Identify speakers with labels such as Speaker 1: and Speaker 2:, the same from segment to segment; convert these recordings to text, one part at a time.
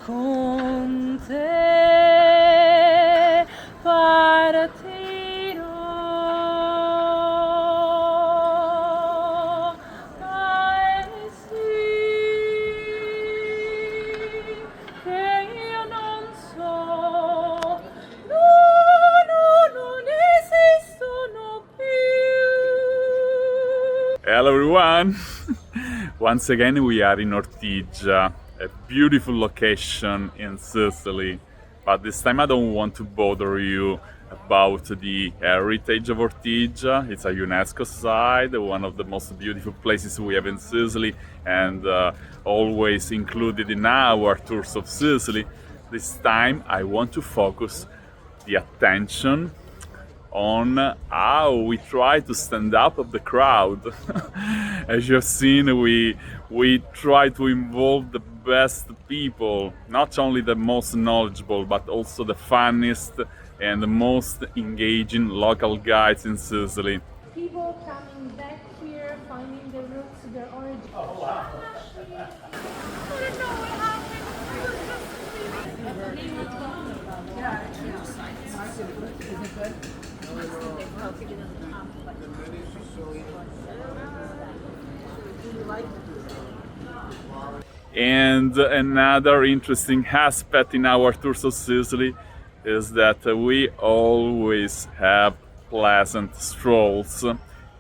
Speaker 1: con te partirò. Sì, che io non so, no, non esistono più.
Speaker 2: Hello everyone! Once again we are in Ortigia, a beautiful location in Sicily. But this time I don't want to bother you about the heritage of Ortigia. It's a UNESCO site, one of the most beautiful places we have in Sicily, and always included in our tours of Sicily. This time I want to focus the attention on how we try to stand up of the crowd. As you have seen, we try to involve the best people, not only the most knowledgeable, but also the funniest and the most engaging local guides in Sicily.
Speaker 1: People coming back here, finding their roots, their origin. Oh, wow.
Speaker 2: And another interesting aspect in our tours of Sicily is that we always have pleasant strolls,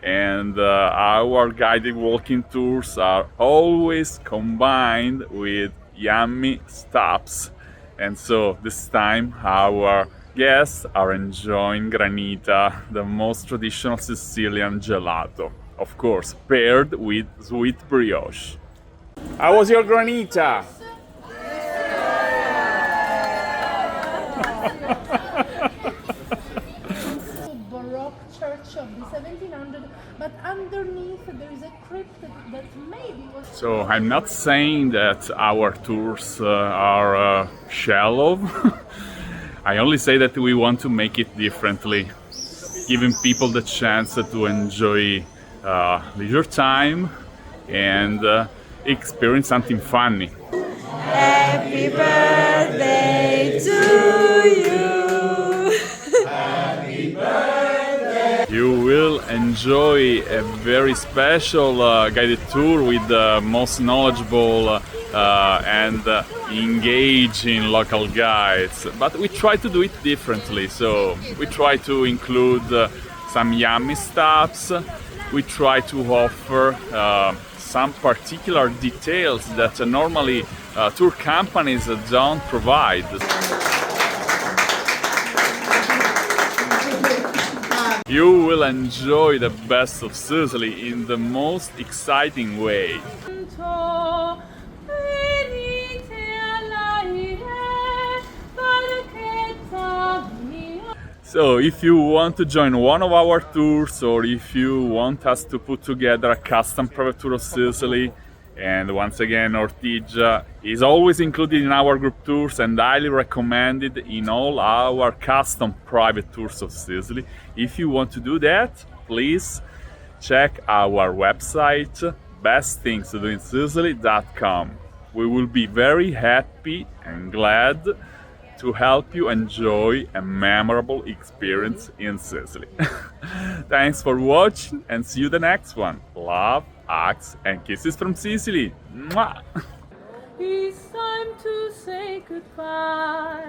Speaker 2: and our guided walking tours are always combined with yummy stops. And so this time our guests are enjoying granita, the most traditional Sicilian gelato, of course paired with sweet brioche. How was your granita?
Speaker 1: Baroque church of the 1700s, but underneath there is a crypt that maybe was.
Speaker 2: So I'm not saying that our tours are shallow. I only say that we want to make it differently, giving people the chance to enjoy leisure time and experience something funny.
Speaker 3: Happy birthday to you. Happy birthday.
Speaker 2: You will enjoy a very special guided tour with the most knowledgeable and engaging local guides. But we try to do it differently. So we try to include some yummy stops. We try to offer some particular details that normally tour companies don't provide. You will enjoy the best of Sicily in the most exciting way. So if you want to join one of our tours, or if you want us to put together a custom private tour of Sicily, and once again Ortigia is always included in our group tours and highly recommended in all our custom private tours of Sicily. If you want to do that, please check our website bestthingstodoinsicily.com. We will be very happy and glad to help you enjoy a memorable experience in Sicily. Thanks for watching, and see you the next one. Love, hugs and kisses from Sicily. Mwah!
Speaker 1: It's time to say goodbye.